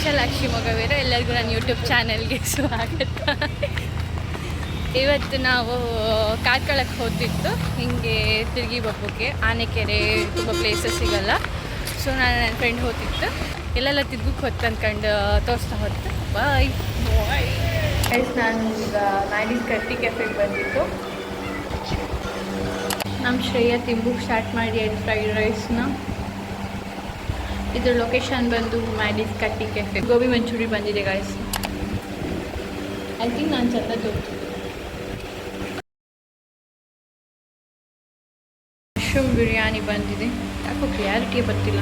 ವಿಶಾಲಾಕ್ಷಿ ಮೊಗವೀರ, ಎಲ್ಲರಿಗೂ ನನ್ನ ಯೂಟ್ಯೂಬ್ ಚಾನೆಲ್ಗೆ ಸ್ವಾಗತ. ಇವತ್ತು ನಾವು ಕಾರ್ಕಳಕ್ಕೆ ಹೋಗ್ತಿತ್ತು, ಹಿಂಗೆ ತಿರುಗಿ ಬಬ್ಬಕ್ಕೆ. ಆನೆಕೆರೆ ತುಂಬ ಪ್ಲೇಸಸ್ ಸಿಗಲ್ಲ, ಸೊ ನಾನು ನನ್ನ ಫ್ರೆಂಡ್ ಹೋಗ್ತಿತ್ತು. ಎಲ್ಲೆಲ್ಲ ತಿರ್ಗಕ್ಕೆ ಹೊತ್ತು ಅಂದ್ಕೊಂಡು ತೋರಿಸ್ತಾ ಹೊತ್ತು. ಬಾಯ್ ಗೈಸ್, ನಾನು ಈಗ ಮ್ಯಾಡಿಸ್ ಕಟ್ಟಿ ಕೆಫೆಗೆ ಬಂದಿತ್ತು. ನಮ್ಮ ಶ್ರೇಯ ತಿಂಬುಕ್ಕೆ ಸ್ಟಾರ್ಟ್ ಮಾಡಿ ಫ್ರೈಡ್ ರೈಸ್ನ. ಇದ್ರ ಲೊಕೇಶನ್ ಬಂದು ಮ್ಯಾಡಿಸ್ ಕಟ್ಟಿ ಕೆಫೆ. ಗೋಬಿ ಮಂಚೂರಿ ಬಂದಿದೆ ಗೈಸ್. ಐ ಥಿಂಕ್ ನಾನು ಚಂದ ತೋರಿಸ್ತೀನಿ. ಮಶ್ರೂಮ್ ಬಿರಿಯಾನಿ ಬಂದಿದೆ. ಯಾಕೋ ಕ್ಲಿಯಾರಿಟಿ ಬರ್ತಿಲ್ಲ.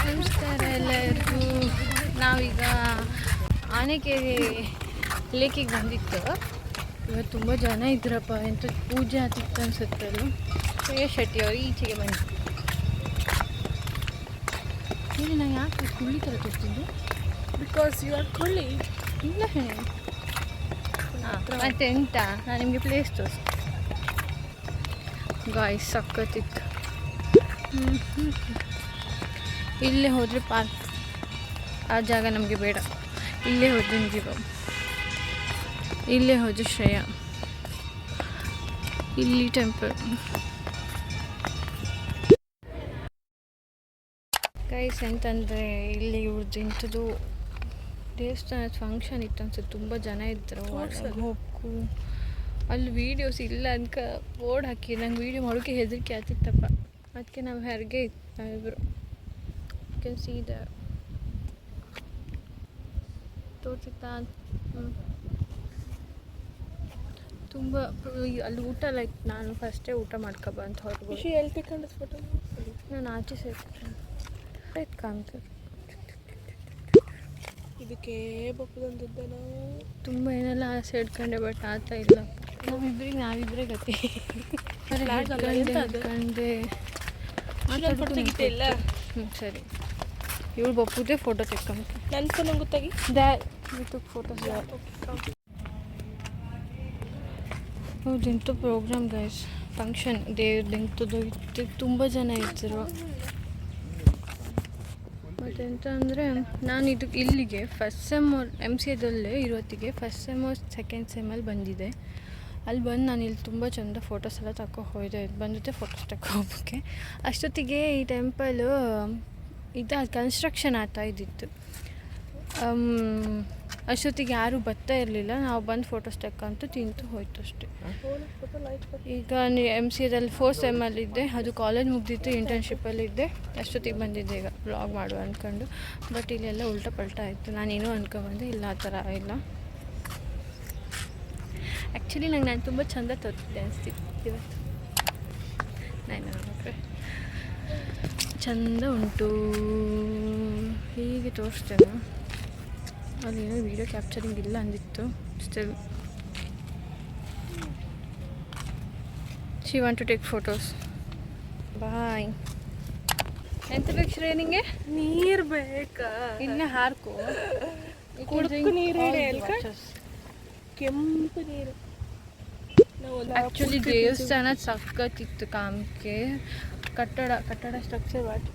ನಮಸ್ಕಾರ ಎಲ್ಲರಿಗೂ. ನಾವೀಗ ಆನೆಕೆರೆ ಲೇಕಿಗೆ ಬಂದಿತ್ತು. ಇವತ್ತು ತುಂಬ ಜನ ಇದ್ರಪ್ಪ, ಎಂಥ ಪೂಜೆ ಆಗ್ತಿತ್ತು ಅನ್ಸುತ್ತಲ್ಲ. ಶ್ರೇಯ ಶೆಟ್ಟಿ ಅವರು ಈಚೆಗೆ ಬಂದಿತ್ತು. ಇಲ್ಲಿ ನಾನು ಯಾಕೆ ಕುಳ್ಳಿ ಥರ ತೋರಿಸ್ತಿದ್ದು? ಬಿಕಾಸ್ ಯು ಆರ್ ಕುಳ್ಳಿ. ಇಲ್ಲ ಹೇಳಿ. ಮತ್ತೆ ಎಂತ, ನಾನು ನಿಮಗೆ ಪ್ಲೇಸ್ ತೋರಿಸ್ತೀನಿ. ಗಾಯ್ಸ್ ಸಕ್ಕತ್ತಿತ್ತು. ಇಲ್ಲೇ ಹೋದರೆ ಪಾರ್ಕ್, ಆ ಜಾಗ ನಮಗೆ ಬೇಡ. ಇಲ್ಲೇ ಹೋದ್ರೆ ಜೀವ, ಇಲ್ಲೇ ಹೋದ್ರೆ ಶ್ರೇಯ, ಇಲ್ಲಿ ಟೆಂಪಲ್. ಗೈಸ್ ಎಂತಂದರೆ ಇಲ್ಲಿ ಇವ್ರದ್ದು ಇಂಥದ್ದು ದೇವಸ್ಥಾನದ ಫಂಕ್ಷನ್ ಇತ್ತು ಅನ್ಸುತ್ತೆ. ತುಂಬ ಜನ ಇದ್ದರು. ಹೋಗು ಅಲ್ಲಿ ವೀಡಿಯೋಸ್ ಇಲ್ಲ ಅನ್ಕ ಬೋರ್ಡ್ ಹಾಕಿ ನಂಗೆ ವೀಡಿಯೋ ಮಾಡೋಕ್ಕೆ ಹೆದರಿಕೆ ಆಗ್ತಿತ್ತಪ್ಪ. ಅದಕ್ಕೆ ನಾವು ಹೊರಗೆ ಇಬ್ಬರು ಕ್ಯಾನ್ ಸಿ ದ ತೋರಿಸ್ತಾ. ತುಂಬ ಅಲ್ಲಿ ಊಟ ಲೈಕ್ ನಾನು ಫಸ್ಟೇ ಊಟ ಮಾಡ್ಕೊಬ ಅಂತ ಹೊರಗೆ ಹೇಳ್ತಿಕೊಂಡು ಫೋಟೋ ನಾನು ಆಚೆ ಸೇರ್ತೀನಿ ಕಾಣ್ತಾರೆ. ಇದಕ್ಕೆ ಬಪ್ಪದಂದಿದ್ದೆ ನಾವು ತುಂಬ ಏನೆಲ್ಲ ಆಸೆ ಇಟ್ಕೊಂಡೆ, ಬಟ್ ಆತ ಇಲ್ಲ. ನಾವಿಬ್ಬರೇ ಗತಿ ಇಟ್ಕೊಂಡೆ. ಇಲ್ಲ ಸರಿ, ಇವಳು ಬಪ್ಪುದೇ ಫೋಟೋ ತೆಕ್ಕೊಂಡೆ. ನನ್ನ ಫೋನ್ ಗೊತ್ತಾಗಿ ಫೋಟೋಸ್. ಹೌದು, ಇಂಥ ಪ್ರೋಗ್ರಾಮ್ ಗೈಸ್, ಫಂಕ್ಷನ್ ದೇವ್ರದ್ದು ಇಂಥದ್ದು ಇತ್ತು. ತುಂಬ ಜನ ಇದ್ದರು. ಮತ್ತು ಎಂತ ಅಂದರೆ ನಾನು ಇಲ್ಲಿಗೆ ಫಸ್ಟ್ ಸೆಮ್ MCAದಲ್ಲೇ ಇರೋತ್ತಿಗೆ ಫಸ್ಟ್ ಸೆಮ್ ಸೆಕೆಂಡ್ ಸೆಮ್ಮಲ್ಲಿ ಬಂದಿದೆ. ಅಲ್ಲಿ ಬಂದು ನಾನು ಇಲ್ಲಿ ತುಂಬ ಚೆಂದ ಫೋಟೋಸ್ ಎಲ್ಲ ತಗೊ ಹೋದೆ. ಬಂದಿದ್ದೆ ಫೋಟೋಸ್ ತಗೊ ಹೋಗೋಕ್ಕೆ. ಅಷ್ಟೊತ್ತಿಗೆ ಈ ಟೆಂಪಲು ಕನ್ಸ್ಟ್ರಕ್ಷನ್ ಆಗ್ತಾ ಇದ್ದಿತ್ತು. ಅಷ್ಟೊತ್ತಿಗೆ ಯಾರೂ ಬರ್ತಾ ಇರಲಿಲ್ಲ. ನಾವು ಬಂದು ಫೋಟೋಸ್ ತಕ್ಕಂತೂ ತಿಂತು ಹೋಯ್ತು ಅಷ್ಟೇ. ಈಗ MCAದಲ್ಲಿ 4th ಸೆಮ್ಮಲ್ಲಿದ್ದೆ, ಅದು ಕಾಲೇಜ್ ಮುಗ್ದಿತ್ತು, ಇಂಟರ್ನ್ಶಿಪ್ಪಲ್ಲಿದ್ದೆ. ಅಷ್ಟೊತ್ತಿಗೆ ಬಂದಿದ್ದೆ ಈಗ ವ್ಲಾಗ್ ಮಾಡುವ ಅಂದ್ಕೊಂಡು. ಬಟ್ ಇಲ್ಲೆಲ್ಲ ಉಲ್ಟಾ ಪಲ್ಟಾ ಆಯಿತು. ನಾನೇನೋ ಅಂದ್ಕೊಂಡ್ಬಂದೆ, ಇಲ್ಲ ಆ ಥರ ಇಲ್ಲ. ಆ್ಯಕ್ಚುಲಿ ನಾನು ತುಂಬ ಚೆಂದ ತೋರಿಸಿದ್ದೆ ಅನಿಸ್ತಿತ್ತು ಇವತ್ತು. ನಾನು ನೋಡ್ರೆ ಚೆಂದ ಉಂಟು, ಹೀಗೆ ತೋರಿಸ್ತೇನೆ. ಅದೇನೋ ವೀಡಿಯೋ ಕ್ಯಾಪ್ಚರಿಂಗ್ ಇಲ್ಲ ಅಂದಿತ್ತು. Still she want to take photos. Bye. ಎಂತ ಬೇಕು ಶ್ರೇಯ ನಿಂಗೆ? ನೀರು ಬೇಕಾ? ಇನ್ನು ಹಾರ್ಕೋ. ಕುಡಿದು ನೀರು, ಕೆಂಪು ನೀರು. ಆ್ಯಕ್ಚುಲಿ ದೇವಸ್ಥಾನ ಸಕ್ಕತ್ತಿತ್ತು. ಕಾಮಕ್ಕೆ ಕಟ್ಟಡ ಸ್ಟ್ರಕ್ಚರ್ ವಾಟ್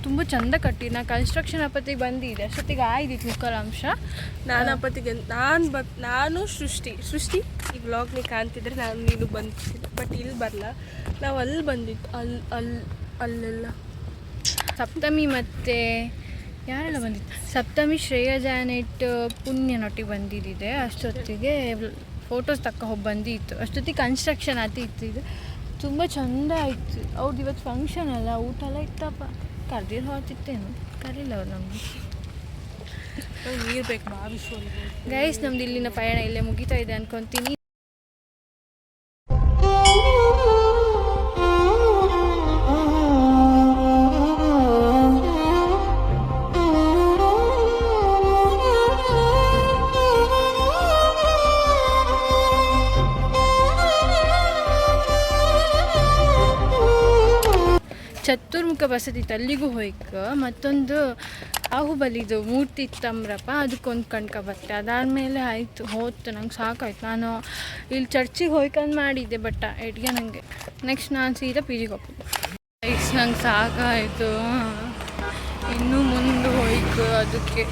ತುಂಬ ಚೆಂದ ಕಟ್ಟಿ. ನಾ ಕನ್ಸ್ಟ್ರಕ್ಷನ್ ಅಪ್ಪತ್ತಿಗೆ ಬಂದಿದೆ. ಅಷ್ಟೊತ್ತಿಗೆ ಆಯ್ದಿತ್ತು ಮುಖಲಾಂಶ. ನಾನು ಸೃಷ್ಟಿ ಈ ವ್ಲಾಗ್ನಿ ಕಾಣ್ತಿದ್ರೆ ನೀನು ಬಂದಿದ್ದೆ. ಬಟ್ ಇಲ್ಲಿ ಬರಲ್ಲ, ನಾವು ಅಲ್ಲಿ ಬಂದಿತ್ತು. ಅಲ್ಲೆಲ್ಲ ಸಪ್ತಮಿ ಮತ್ತು ಯಾರೆಲ್ಲ ಬಂದಿತ್ತು? ಸಪ್ತಮಿ ಶ್ರೇಯ ಜಾನೆಟ್ ಪುಣ್ಯನೊಟ್ಟಿಗೆ ಬಂದಿದ್ದಿದೆ. ಅಷ್ಟೊತ್ತಿಗೆ ಫೋಟೋಸ್ ಹೋಗಿ ಬಂದಿತ್ತು. ಅಷ್ಟೊತ್ತಿಗೆ ಕನ್ಸ್ಟ್ರಕ್ಷನ್ ಆಗ್ತಿತ್ತು. ಇದು ತುಂಬ ಚೆಂದ ಆಯಿತು. ಅವ್ರದ್ದು ಇವತ್ತು ಫಂಕ್ಷನ್ ಅಲ್ಲ, ಊಟ ಎಲ್ಲ ಇತ್ತಪ್ಪ. ಕರ್ದಿರು ಹೊತ್ತಿತ್ತೇನು, ಕರೀಲ್ಲ ಅವ್ರು ನಮಗೆ. ನೀರು ಬೇಕು ಭಾವಿಸೋ. ಗೈಸ್, ನಮ್ದು ಇಲ್ಲಿನ ಪಯಣ ಇಲ್ಲೇ ಮುಗಿತಾ ಇದೆ ಅನ್ಕೊತೀನಿ. ಚತುರ್ಮುಖ ಬಸದಿತ್ತು, ಅಲ್ಲಿಗೂ ಹೋಯ್ಕ. ಮತ್ತೊಂದು ಬಾಹುಬಲಿದು ಮೂರ್ತಿ ಇತ್ತಂಬ್ರಪ್ಪ, ಅದಕ್ಕೊಂದು ಕಣ್ಕೊಬತ್ತೆ. ಅದಾದಮೇಲೆ ಆಯಿತು, ಹೋಯ್ತು. ನಂಗೆ ಸಾಕಾಯ್ತು. ನಾನು ಇಲ್ಲಿ ಚರ್ಚಿಗೆ ಹೋಯ್ಕಂದು ಮಾಡಿದ್ದೆ, ಬಟ್ ಎಡ್ಗೆ ನನಗೆ ನೆಕ್ಸ್ಟ್ ನಾನು ಸೀದಾ PGಗೆ ಹೋಗ್ಬೋದು. ನಂಗೆ ಸಾಕಾಯಿತು. ಇನ್ನೂ ಮುಂದೆ ಹೋಯ್ತು. ಅದಕ್ಕೆ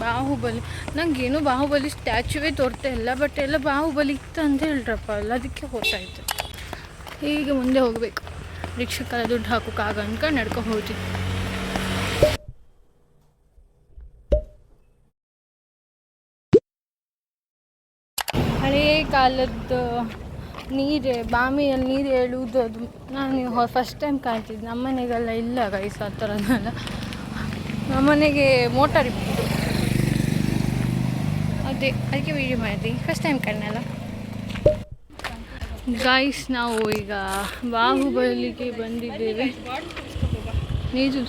ಬಾಹುಬಲಿ ನಂಗೇನು ಬಾಹುಬಲಿ ಸ್ಟ್ಯಾಚುವೇ ತೋರ್ತಾ ಇಲ್ಲ, ಬಟ್ ಎಲ್ಲ ಬಾಹುಬಲಿ ಇತ್ತು ಅಂತ ಹೇಳ್ರಪ್ಪ ಅಲ್ಲ, ಅದಕ್ಕೆ ಹೋಗ್ತಾಯಿತ್ತು. ಈಗ ಮುಂದೆ ಹೋಗಬೇಕು. ರಿಕ್ಷಕ್ಕೆಲ್ಲ ದುಡ್ಡು ಹಾಕೋಕ್ಕಾಗ ಅನ್ಕೊಂಡು ನಡ್ಕೊಂಡು ಹೋಗ್ತೀವಿ. ಹಳೇ ಕಾಲದ್ದು ನೀರು, ಬಾಮಿಯಲ್ಲಿ ನೀರು ಹೇಳುವುದು, ಅದು ನಾನು ಫಸ್ಟ್ ಟೈಮ್ ಕಾಣ್ತಿದ್ದೆ. ನಮ್ಮನೆಗೆಲ್ಲ ಇಲ್ಲ ಗೈಸ್ ಆ ಥರನೆಲ್ಲ. ನಮ್ಮನೆಗೆ ಮೋಟಾರ್ ಇತ್ತು, ಅದಕ್ಕೆ ವೀಡಿಯೋ ಮಾಡಿದ್ವಿ. ಫಸ್ಟ್ ಟೈಮ್ ಕಾಣಲ್ಲ ಗೈಸ್. ನಾವು ಈಗ ಬಾಹುಬಲಿಗೆ ಬಂದಿದ್ದೇವೆ. ನೀರು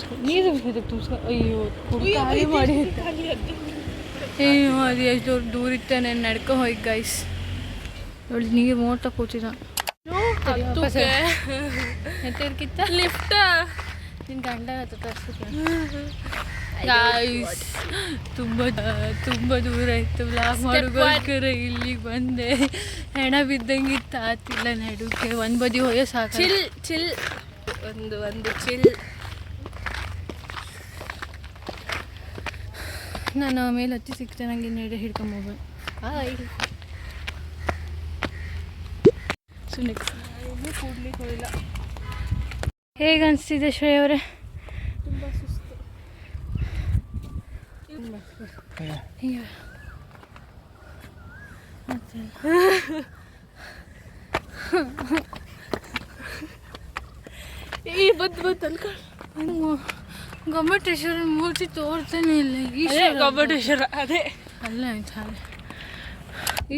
ತುಂಬಿಸ್ಕೊ. ಅಯ್ಯೋ ಕುಡ್ತಾಯಿ ಮಾಡಿ ಅಯ್ಯೋ ಅದು ಎಷ್ಟು ದೂರ ಇತ್ತು. ನಾನು ನಡ್ಕೊ ಹೋಗಿ ಗೈಸ್. ನೋಡಿ ನೀರು ಮೋಟ ಕೂತಿದ ಎಂತರ್ಕಿತ್ತ ಲಿಫ್ಟ್ ನಿನ್ನ ಗಂಡ ಗೈಸ್. ತುಂಬ ದೂರ ಇತ್ತು. ಬ್ಲಾಗ್ ಮಾಡೋಗೋಸ್ಕರ ಇಲ್ಲಿಗೆ ಬಂದೆ. ಹೆಣ ಬಿದ್ದಂಗಿತ್ತು, ಆತಿಲ್ಲ ನಡುಕ್ಕೆ. ಒಂದು ಬದಿ ಹೋಯೋ ಸಾಕು. ಚಿಲ್ ಒಂದು ಚಿಲ್. ನಾನು ಮೇಲೆ ಹತ್ತಿ ಸಿಕ್ತೆ. ನನಗೆ ನೆಡೆ ಹಿಡ್ಕೊಂಬೋಗ್ಬೇಕು. ಇನ್ನೂ ಕೂಡ್ಲಿಕ್ಕೆ ಹೋಗಿಲ್ಲ. ಹೇಗೆ ಅನಿಸ್ತಿದೆ ಶ್ರೇಯ ಅವರೇ? ತುಂಬ ಸುಸ್ತು. ಈ ಬದ್ದು ಅನ್ಕೊಂಡು ಗೊಮ್ಮಟೇಶ್ವರ ಮೂರ್ತಿ ತೋರ್ತಾನೆ ಇಲ್ಲ. ಗೊಮ್ಮಟೇಶ್ವರ ಅದೇ ಅಲ್ಲ ಆಯ್ತು. ಹಾಗೆ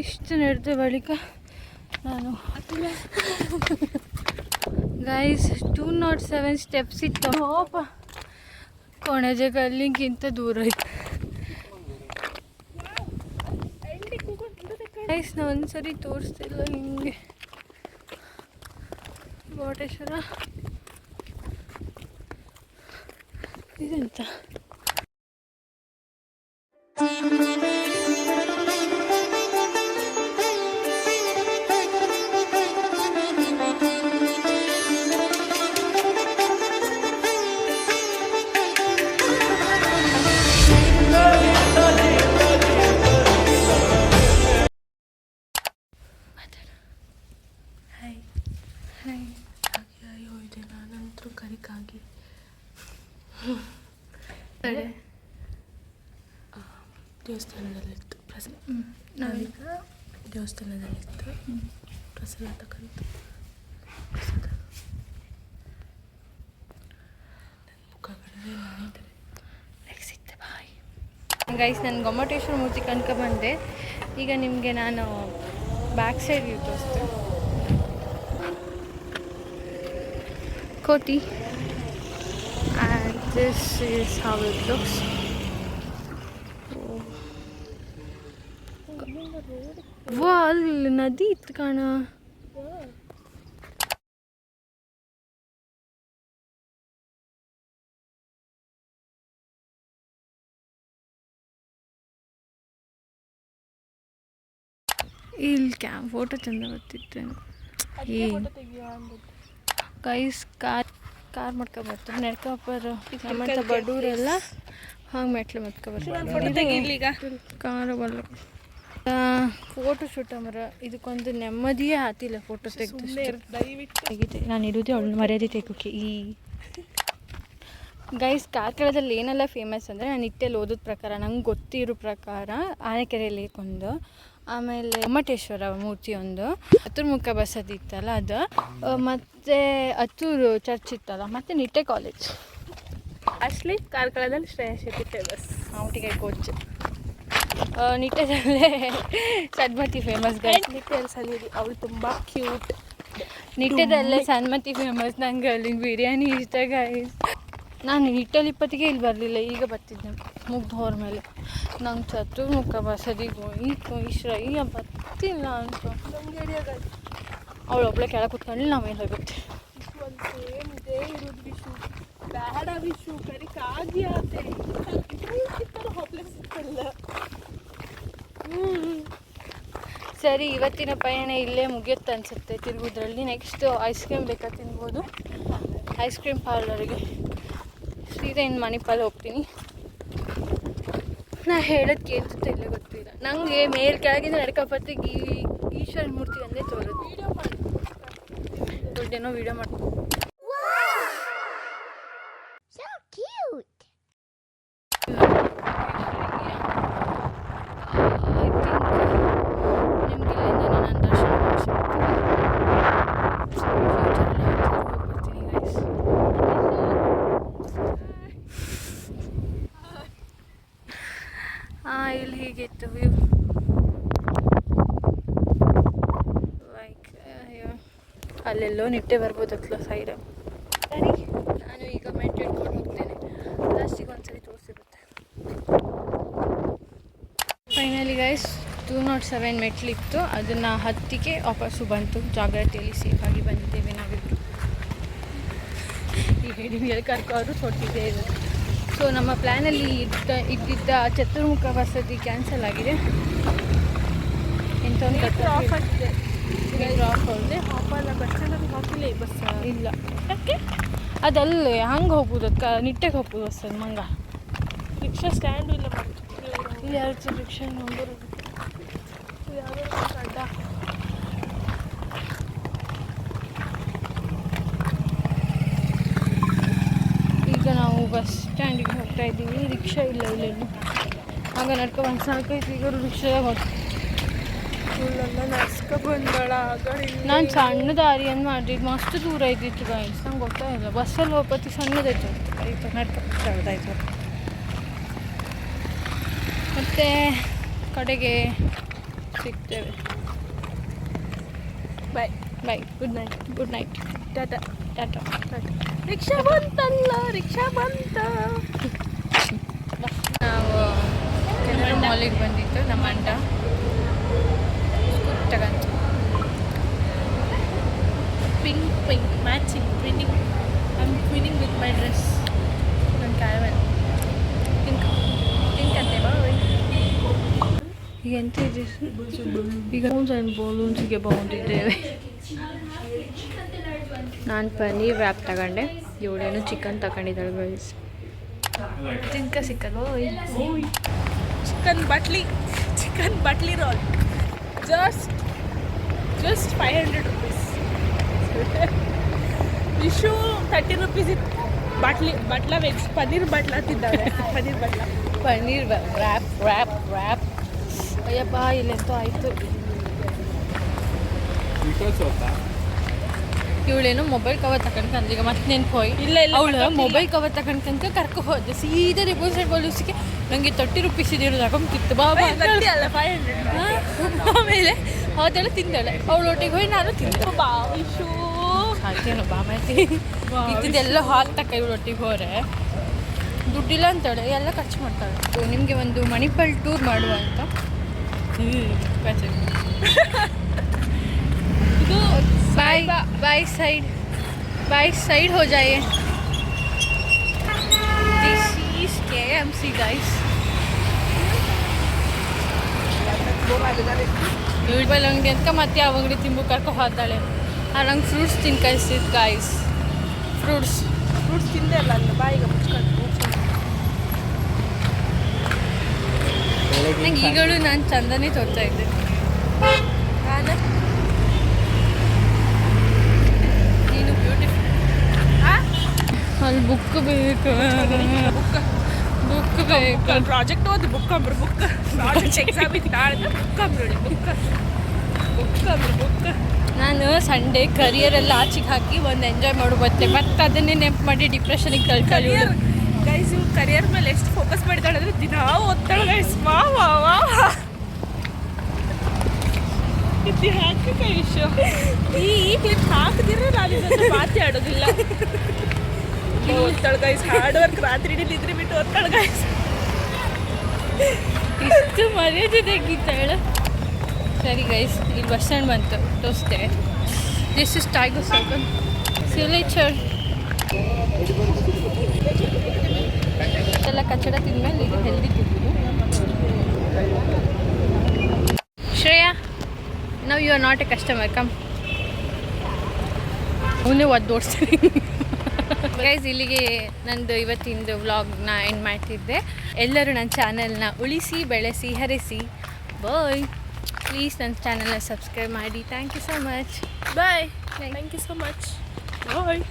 ಇಷ್ಟು ನಡೆದ ಬಳಿಕ ನಾನು ಗೈಸ್ 207 ಸ್ಟೆಪ್ಸ್ ಇತ್ತು. ಹೋಪ ಕೊಣೆಜಗ ಅಲ್ಲಿಗಿಂತ ದೂರ ಇತ್ತು ಗೈಸ್. ನಾ ಒಂದ್ಸರಿ ತೋರಿಸ್ತಿಲ್ಲ ನಿಮಗೆ ಗೊಮ್ಮಟೇಶ್ವರ ಇದೆಂತ. ಅಯ್ಯೋ ಇದೆ ನಾನಂತರೂ ಕರಿಕಾಗಿ ದೇವಸ್ಥಾನದಲ್ಲಿತ್ತು ನಾವೀಗ ದೇವಸ್ಥಾನದಲ್ಲಿತ್ತು ಪ್ರಸಾದ ತಕ್ಕಂತು. ಗೈಸ್ ನಾನು ಗೊಮ್ಮಟೇಶ್ವರ ಮೂರ್ತಿ ಕಣ್ಕ ಬಂದೆ. ಈಗ ನಿಮಗೆ ನಾನು ಬ್ಯಾಕ್ ಸೈಡ್ ವ್ಯೂ ತೋರಿಸ್ತೆ. ಕೋಟಿ and this is how it looks. ವಾ ಅಲ್ಲಿ ನದಿ ಇತ್ತು ಕಾಣ. ಇಲ್ಲಿ ಫೋಟೋ ಚಂದ ಬರ್ತಿತ್ತು. ಗೈಸ್ ಕಾರ್ ಮಾಡ್ಕೊಬರ್ತಾರೆ, ನಡ್ಕೊಬಾರ ನಮ್ಮಂಥ ಬಡವರೆಲ್ಲ ಹಾಗೆ ಮೆಟ್ಲು ಮತ್ಕೊಬರ್ತಾರೆ. ಕಾರು ಬಲ್ಲ ಫೋಟೋ ಶೂಟ್ ಮರ ಇದಕ್ಕೊಂದು ನೆಮ್ಮದಿಯೇ ಆತಿಲ್ಲ. ಫೋಟೋ ತೆಗೆದು ನಾನು ಇರೋದೇ ಅವಳು ಮರ್ಯಾದೆ ತೆಗೋಕೆ. ಈ ಗೈಸ್ ಕಾರ್ಕಳದಲ್ಲಿ ಏನೆಲ್ಲ ಫೇಮಸ್ ಅಂದರೆ, ನಾನು ನಿಟ್ಟೆಲ್ಲಿ ಓದೋದ ಪ್ರಕಾರ ನಂಗೆ ಗೊತ್ತಿರೋ ಪ್ರಕಾರ ಆನೆಕೆರೆ ಲೇಕ್ ಒಂದು, ಆಮೇಲೆ ಗೊಮ್ಮಟೇಶ್ವರ ಮೂರ್ತಿ ಒಂದು, ಹತ್ತೂರು ಬಸದಿ ಇತ್ತಲ್ಲ ಅದು, ಮತ್ತು ಹತ್ತೂರು ಚರ್ಚ್ ಇತ್ತಲ್ಲ, ಮತ್ತು ನಿಟ್ಟೆ ಕಾಲೇಜ್. ಅಷ್ಟಲಿ ಕಾರ್ಕಳದಲ್ಲಿ ಶ್ರೇಯಾ ಶೆಟ್ಟಿ ಫೇಮಸ್. ಔಟಿಗೆ ಕೋಚ್. ನಿಟ್ಟೆದಲ್ಲೇ ಸನ್ಮತಿ ಫೇಮಸ್ ಗೈಸ್. ನಿಟ್ಟೆಯಲ್ಲಿ ಸನ್ನಿಧಿ ಅವಳು ತುಂಬ ಕ್ಯೂಟ್. ನಿಟ್ಟೆದಲ್ಲೇ ಸನ್ಮತಿ ಫೇಮಸ್. ನಂಗೆ ಅಲ್ಲಿನ ಬಿರಿಯಾನಿ ಇಷ್ಟ ಗೈಸ್. ನಾನು ನಿಟ್ಟಲ್ಲಿ ಇಪ್ಪತ್ತಿಗೆ ಇಲ್ಲಿ ಬರಲಿಲ್ಲ, ಈಗ ಬರ್ತಿದ್ದೆ ಮುಗ್ದು ಹೋರ ಮೇಲೆ. ನಂಗೆ ಚತ್ತು ಬಸದಿಗೂ ಈ ಶ್ರಯ್ಯ ಬರ್ತಿಲ್ಲ ಅಂತ. ಅವಳು ಒಬ್ಬಳೆ ಕೆಳಗೆ ಕೂತ್ಕೊಂಡು ನಾವೇನು ಹೋಗುತ್ತೆ. ಏನಿದೆ ಇರೋದು ವಿಷು ಬೇಡ ವಿಷು ಕರಿಕಾಗಿ ಆತೆ ಒಬ್ಬಳೆ ಸಿಕ್ಕಲ್ಲ. ಸರಿ, ಇವತ್ತಿನ ಪಯಣ ಇಲ್ಲೇ ಮುಗಿಯುತ್ತೆ ಅನಿಸುತ್ತೆ ತಿರುಗೋದ್ರಲ್ಲಿ. ನೆಕ್ಸ್ಟ್ ಐಸ್ ಕ್ರೀಮ್ ಬೇಕಾ ತಿನ್ಬೋದು, ಐಸ್ ಕ್ರೀಮ್ ಪಾರ್ಲರ್ಗೆ ಸೀದಾ ಇನ್ನು ಮಣಿಪಾಲ್ ಹೋಗ್ತೀನಿ. ನಾ ಹೇಳೋದು ಕೇಳ್ಸುತ್ತೆ ಇಲ್ಲ ಗೊತ್ತಿಲ್ಲ ನನಗೆ. ಮೇಲ್ ಕೆಳಗಿಂದ ನಡ್ಕೊಬತ್ತಿಗೆ ಈಶ್ವರ ಮೂರ್ತಿ ಅಂದೇ ತೋರುತ್ತೆ. ದೊಡ್ಡೇನೋ ವೀಡಿಯೋ ಮಾಡ್ತೀನಿ. ಇಲ್ಲಿ ಹೀಗಿತ್ತು ವ್ಯೂ. ಲೈಕ್ ಅಲ್ಲೆಲ್ಲೋ ನಿಟ್ಟೆ ಬರ್ಬೋದಲ್ಲ ಸೈಡ್. ಸರಿ, ನಾನು ಈಗ ಮೆಟ್ ಇಟ್ಕೊಂಡು ಹೋಗ್ತೇನೆ. ಲಾಸ್ಟಿಗೆ ಒಂದ್ಸರಿ ತೋರಿಸಿರುತ್ತೆ. ಫೈನಲಿ ಗೈಸ್ 207 ಮೆಟ್ಲಿತ್ತು, ಅದನ್ನು ಹತ್ತಿಗೆ ವಾಪಸ್ಸು ಬಂತು. ಜಾಗ್ರತೆಯಲ್ಲಿ ಸೇಫಾಗಿ ಬಂದಿದ್ದೇವೆ ನಾವಿಬ್ಬರು. ಈ ಹೆಡಿಂಗಲ್ಲಿ ಕರ್ಕೊಂಡು ಕೊಟ್ಟಿದ್ದೇ ಇರೋದು. ಸೊ ನಮ್ಮ ಪ್ಲ್ಯಾನಲ್ಲಿ ಇದ್ದಿದ್ದ ಚತುರ್ಮುಖ ವಸತಿ ಕ್ಯಾನ್ಸಲ್ ಆಗಿದೆ. ಎಂತ ಒಂದು ಆಫ್ ಆಗಿದೆ. ಆಫ್ ಹೋದೆ. ಆಫಲ್ಲ ಬಸ್ ಸ್ಟ್ಯಾಂಡಲ್ಲಿ ಹಾಕಿಲ್ಲ ಈ ಬಸ್. ಇಲ್ಲ, ಯಾಕೆ ಅದಲ್ಲೇ ಹಂಗೆ ಹೋಗ್ಬೋದು, ಅದಕ್ಕೆ ನಿಟ್ಟೆಗೆ ಹೋಗ್ಬೋದು ಬಸ್. ಅದು ಮಂಗ ರಿಕ್ಷಾ ಸ್ಟ್ಯಾಂಡು ಇಲ್ಲ. ಇಲ್ಲಿ 2 ರಿಕ್ಷಾ ನಂಬರ್ ಯಾವುದೋ ಅಡ್ಡ. ಈಗ ನಾವು ಬಸ್ ಸ್ಟ್ಯಾಂಡಿಗೆ ಹೋಗ್ತಾ ಇದ್ದೀವಿ. ರಿಕ್ಷಾ ಇಲ್ಲ ಇಲ್ಲೆಲ್ಲೂ. ಆಗ ನಡ್ಕೊ ಒಂದು ಸಾಕೈತಿ. ಈಗ ರಿಕ್ಷಾದಾಗ ಹೋಗ್ತೀವಿ. ಇವಳೆಲ್ಲ ನಡ್ಸ್ಕೊ ಬಂದಳ. ನಾನು ಸಣ್ಣ ದಾರಿಯನ್ನು ಮಾಡಿದ್ದು, ಮಸ್ತ್ ದೂರ ಇದ್ದಿತ್ತು ಗೈಸ್. ನಂಗೆ ಗೊತ್ತಾಗಿಲ್ಲ. ಬಸ್ಸಲ್ಲಿ ಹೋಗ್ಬತ್ತಿ ಸಣ್ಣದಾಯ್ತು ಆಯಿತು, ನಡ್ಕೊತಾಯ್ತು. ಮತ್ತು ಕಡೆಗೆ ಸಿಗ್ತೇವೆ. Bye bye, good night. Good night, tata tata tata. Rickshaw ಬಂತಲ್ಲ, ರಿಕ್ಷಾ ಬಂತ. ನಾವು ಕೆನರಾ ಮಾಲಿಗೆ ಬಂದಿತ್ತು. ನಮ್ಮ ಅಣ್ಣ ಸ್ಕೂಟ್ ತಗಂತು. Pink pink matching twinning. I am twinning with my dress. ನನ್ನ ಕ್ಯಾರವನ್ ಪಿಂಕ್ ಪಿಂಕ್ ಅಂತೆ ಬಾ. ಈಗ ಎಂತ ಇದೆ ಈಗ ಬಲೂನ್ಸಿಗೆ ಬಂದಿದ್ದೇವೆ. ನಾನು ಪನ್ನೀರ್ ವ್ಯಾಪ್ ತಗೊಂಡೆ, ಇವಳೇನು ಚಿಕನ್ ತಗೊಂಡಿದ್ದಾಳೆ ಗೈಸ್. ತಿನ್ಕ ಸಿಕ್ಕಲ್ವ? ಚಿಕನ್ ಬಟ್ಲಿ roll just 500 rupees. Vishu 30 rupees ಇತ್ತು. ಬಟ್ಲ ವೆಜ್ ಪನ್ನೀರ್ ಬಟ್ಲ ತಿಂದಾಳೆ. ಪನ್ನೀರ್ ವ್ಯಾಪ್ ಅಯ್ಯಪ್ಪ, ಇಲ್ಲೆಂತೂ ಆಯಿತು. ಇವಳೇನು ಮೊಬೈಲ್ ಕವರ್ ತಗೊಂಡ್ಕಂದ್ರೆ ಈಗ ಮತ್ತೆ ನೆನ್ಪು ಹೋಯ್. ಇಲ್ಲ ಅವಳು ಮೊಬೈಲ್ ಕವರ್ ತಗೊಂಡ್ಕಂತ ಕರ್ಕೊ ಹೋದೆ ಸೀದಾ ರಿಪೋರ್ಟ್ ಸೈಡ್ ಬಲೂಸಿಗೆ. ನನಗೆ 30 rupees ಇದಿರೋದು ಹಾಕೊಂಡ್ತಿತ್ತು ಬಾಬಾ. ಅಲ್ಲ 500. ಆಮೇಲೆ ಹೋದಳು ತಿಂದಳೆ. ಅವಳು ಒಟ್ಟಿಗೆ ಹೋಗಿ ನಾನು ತಿಂದೆ. ವಿಶು ಹಾಗೇನು ಬಾ ಮಾಡ್ತೀನಿ. ಇದ್ದಿದ್ದೆಲ್ಲ ಹಾಲು ತಕ್ಕ ಇವಳು ಒಟ್ಟಿಗೆ ಹೋರೆ ದುಡ್ಡಿಲ್ಲ ಅಂತಾಳೆ, ಎಲ್ಲ ಖರ್ಚು ಮಾಡ್ತಾಳೆ. ಸೊ ನಿಮಗೆ ಒಂದು ಮಣಿಪಾಲ್ ಟೂರ್ ಮಾಡುವ ಅಂತ. ಇದು बाई साइड हो जाइए. This is KMC guys. ಇವಳು ಅಂಗಡಿ ಅಂತ ಮತ್ತೆ ಯಾವ ಅಂಗಡಿ ತಿಂಬು ಕರ್ಕೊ ಹೋದಾಳೆ. ನಂಗೆ ಫ್ರೂಟ್ಸ್ ತಿನ್ಕಳಿಸಿದ್ದು ಗಾಯ್ಸ್. ಫ್ರೂಟ್ಸ್ ತಿಂದೆ ಅಲ್ಲ ಅಲ್ಲ ಬಾಯಿಗೆ ಮುಚ್ಕೊಂಡು. ನಂಗೆ ಈಗಲೂ ನಾನು ಚಂದನೇ ತೋರ್ತಾ ಇದ್ದೆ. ನೀನು ಬ್ಯೂಟಿಫುಲ್. ಅಲ್ಲಿ ಬುಕ್ ಬೇಕು, ಬುಕ್ ಬೇಕು. ಪ್ರಾಜೆಕ್ಟ್ ಓದಿ ಬುಕ್ ಪ್ರಾಜೆಕ್ಟ್ ಎಕ್ಸಾಮ್ ಇತ್ತು. ಬುಕ್ ನಾನು ಸಂಡೇ ಕರಿಯರೆಲ್ಲ ಆಚೆಗೆ ಹಾಕಿ ಒಂದು ಎಂಜಾಯ್ ಮಾಡು ಬತ್ತೆ. ಮತ್ತೆ ಅದನ್ನೇ ನೆನಪು ಮಾಡಿ ಡಿಪ್ರೆಷನಿಗೆ ತಳ್ಕೊಳ್ಳಿ. ಗೈಸ್ ಇವ್ರು ಕರಿಯರ್ ಮೇಲೆ ಎಷ್ಟು ಫೋಕಸ್ ಮಾಡಿದಾಳೆ ಅಂದರೆ ದಿನ ಓದ್ತಾಳೆ ಗೈಸ್. ವಾ ಇದು ಹಾಕಿ ವಿಷಯ ಈ ಕ್ಲಿಪ್ ಹಾಕಿದ್ರೆ ನಾನು ಇದನ್ನು ಮಾತಾಡೋದಿಲ್ಲ. ಓದ್ತಾಳೆ ಗೈಸ್. ಹಾರ್ಡ್ ವರ್ಕ್ ರಾತ್ರಿ ನಿದ್ರೆ ಬಿಟ್ಟು ಓದ್ತಾಳೆ ಗೈಸ್. ಇಷ್ಟು ಮರ್ಯಾದೆ ತೆಗಿತಾಳೆ. ಸರಿ ಗೈಸ್, ಇಲ್ಲಿ ಬಸ್ ಸ್ಟ್ಯಾಂಡ್ ಬಂತು, ತೋರಿಸ್ತೆ. This is tiger circle. ಸಿಲೇಚರ್ ಎಲ್ಲ ಕಚ್ಚಡ ತಿಂದ್ಮೇಲೆ ಈಗ ಹೆಲ್ದಿ ತಿಂದಿದ್ದು. Shreya now you are not a customer come ಅವನೇ ಓಡಿಸ್ತೀನಿ ಗೈಸ್. ಇಲ್ಲಿಗೆ ನಂದು ಇವತ್ತಿಂದು ವ್ಲಾಗ್ನ ಎಂಡ್ ಮಾಡ್ತಿದ್ದೆ. ಎಲ್ಲರೂ ನನ್ನ ಚಾನಲ್ನ ಉಳಿಸಿ ಬೆಳೆಸಿ ಹರಿಸಿ. ಬಾಯ್. ಪ್ಲೀಸ್ ನನ್ನ ಚಾನಲ್ನ ಸಬ್ಸ್ಕ್ರೈಬ್ ಮಾಡಿ. Thank you so much. Bye. Thank you so much. Bye.